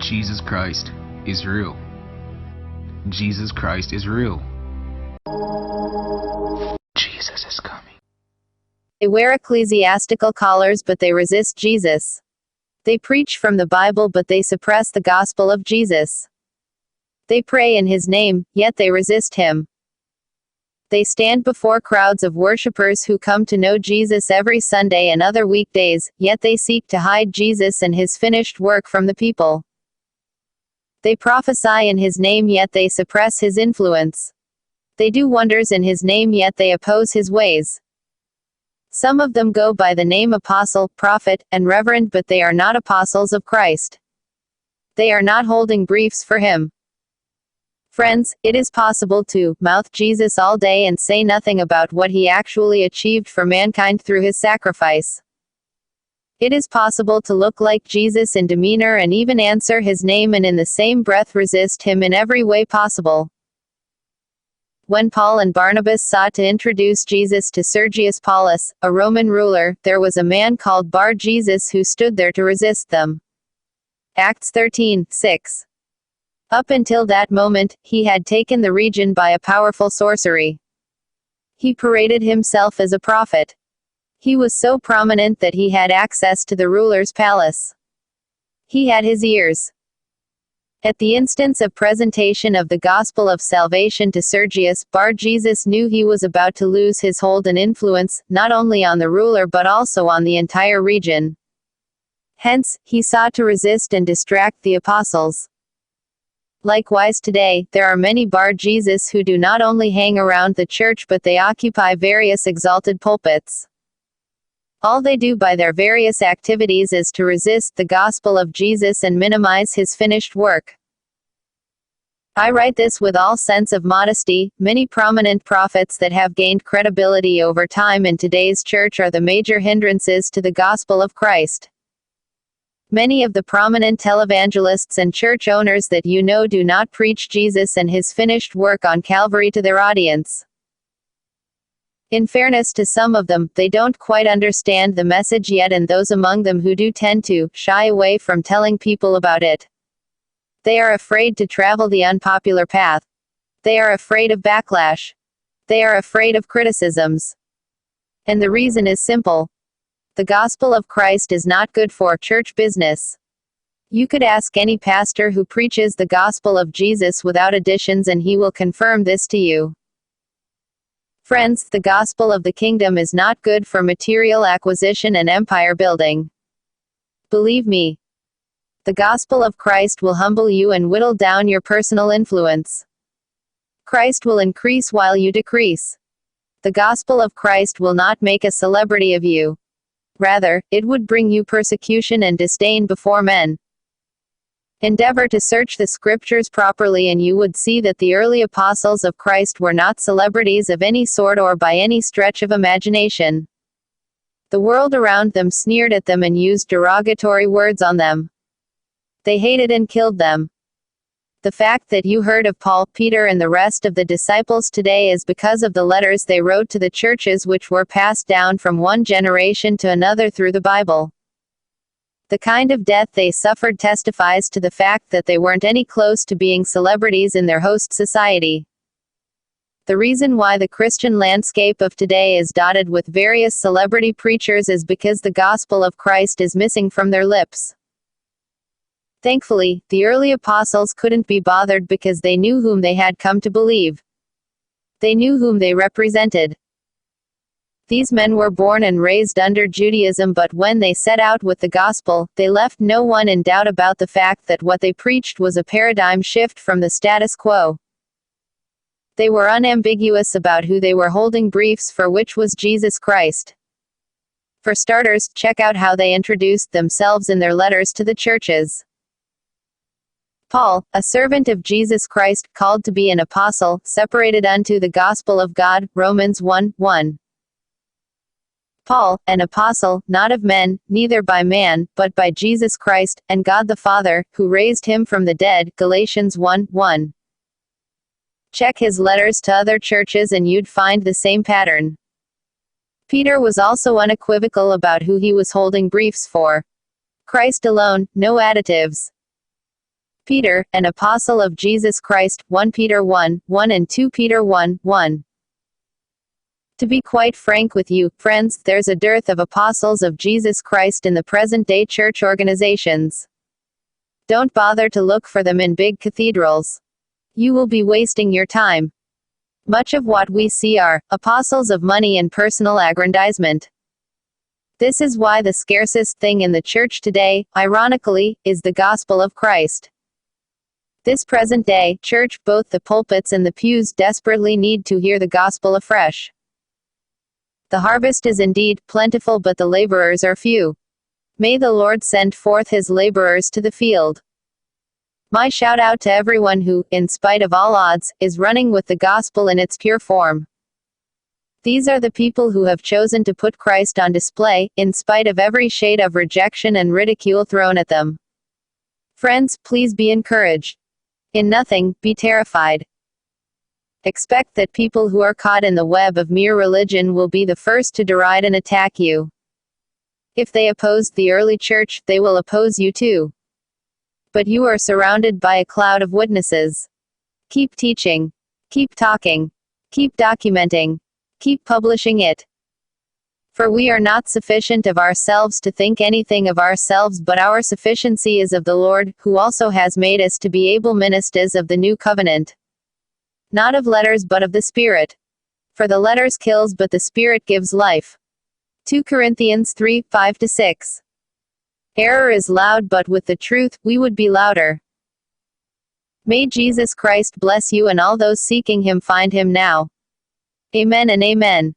Jesus Christ is real. Jesus Christ is real. Jesus is coming. They wear ecclesiastical collars but they resist Jesus. They preach from the Bible but they suppress the gospel of Jesus. They pray in his name, yet they resist him. They stand before crowds of worshippers who come to know Jesus every Sunday and other weekdays, yet they seek to hide Jesus and his finished work from the people. They prophesy in his name yet they suppress his influence. They do wonders in his name yet they oppose his ways. Some of them go by the name apostle, prophet, and reverend but they are not apostles of Christ. They are not holding briefs for him. Friends, it is possible to mouth Jesus all day and say nothing about what he actually achieved for mankind through his sacrifice. It is possible to look like Jesus in demeanor and even answer his name and in the same breath resist him in every way possible. When Paul and Barnabas sought to introduce Jesus to Sergius Paulus, a Roman ruler, there was a man called Bar-Jesus who stood there to resist them. Acts 13:6. Up until that moment, he had taken the region by a powerful sorcery. He paraded himself as a prophet. He was so prominent that he had access to the ruler's palace. He had his ears. At the instance of presentation of the gospel of salvation to Sergius, Bar-Jesus knew he was about to lose his hold and influence, not only on the ruler but also on the entire region. Hence, he sought to resist and distract the apostles. Likewise today, there are many Bar-Jesus who do not only hang around the church but they occupy various exalted pulpits. All they do by their various activities is to resist the gospel of Jesus and minimize his finished work. I write this with all sense of modesty. Many prominent prophets that have gained credibility over time in today's church are the major hindrances to the gospel of Christ. Many of the prominent televangelists and church owners that you know do not preach Jesus and his finished work on Calvary to their audience. In fairness to some of them, they don't quite understand the message yet, and those among them who do tend to shy away from telling people about it. They are afraid to travel the unpopular path. They are afraid of backlash. They are afraid of criticisms. And the reason is simple. The gospel of Christ is not good for church business. You could ask any pastor who preaches the gospel of Jesus without additions and he will confirm this to you. Friends, the gospel of the kingdom is not good for material acquisition and empire building. Believe me. The gospel of Christ will humble you and whittle down your personal influence. Christ will increase while you decrease. The gospel of Christ will not make a celebrity of you. Rather, it would bring you persecution and disdain before men. Endeavor to search the scriptures properly and you would see that the early apostles of Christ were not celebrities of any sort or by any stretch of imagination. The world around them sneered at them and used derogatory words on them. They hated and killed them. The fact that you heard of Paul, Peter and the rest of the disciples today is because of the letters they wrote to the churches which were passed down from one generation to another through the Bible. The kind of death they suffered testifies to the fact that they weren't any close to being celebrities in their host society. The reason why the Christian landscape of today is dotted with various celebrity preachers is because the gospel of Christ is missing from their lips. Thankfully, the early apostles couldn't be bothered because they knew whom they had come to believe. They knew whom they represented. These men were born and raised under Judaism, but when they set out with the gospel, they left no one in doubt about the fact that what they preached was a paradigm shift from the status quo. They were unambiguous about who they were holding briefs for, which was Jesus Christ. For starters, check out how they introduced themselves in their letters to the churches. Paul, a servant of Jesus Christ, called to be an apostle, separated unto the gospel of God, Romans 1:1. Paul, an apostle, not of men, neither by man, but by Jesus Christ, and God the Father, who raised him from the dead, Galatians 1:1. Check his letters to other churches and you'd find the same pattern. Peter was also unequivocal about who he was holding briefs for. Christ alone, no additives. Peter, an apostle of Jesus Christ, 1 Peter 1:1 and 2 Peter 1:1. To be quite frank with you, friends, there's a dearth of apostles of Jesus Christ in the present-day church organizations. Don't bother to look for them in big cathedrals. You will be wasting your time. Much of what we see are apostles of money and personal aggrandizement. This is why the scarcest thing in the church today, ironically, is the gospel of Christ. This present-day church, both the pulpits and the pews desperately need to hear the gospel afresh. The harvest is indeed plentiful, but the laborers are few. May the Lord send forth his laborers to the field. My shout out to everyone who, in spite of all odds, is running with the gospel in its pure form. These are the people who have chosen to put Christ on display, in spite of every shade of rejection and ridicule thrown at them. Friends, please be encouraged. In nothing, be terrified. Expect that people who are caught in the web of mere religion will be the first to deride and attack you. If they opposed the early church, they will oppose you too. But you are surrounded by a cloud of witnesses. Keep teaching. Keep talking. Keep documenting. Keep publishing it. For we are not sufficient of ourselves to think anything of ourselves, but our sufficiency is of the Lord, who also has made us to be able ministers of the new covenant. Not of letters but of the Spirit. For the letters kills, but the Spirit gives life. 2 Corinthians 3:5-6. Error is loud, but with the truth, we would be louder. May Jesus Christ bless you and all those seeking him find him now. Amen and amen.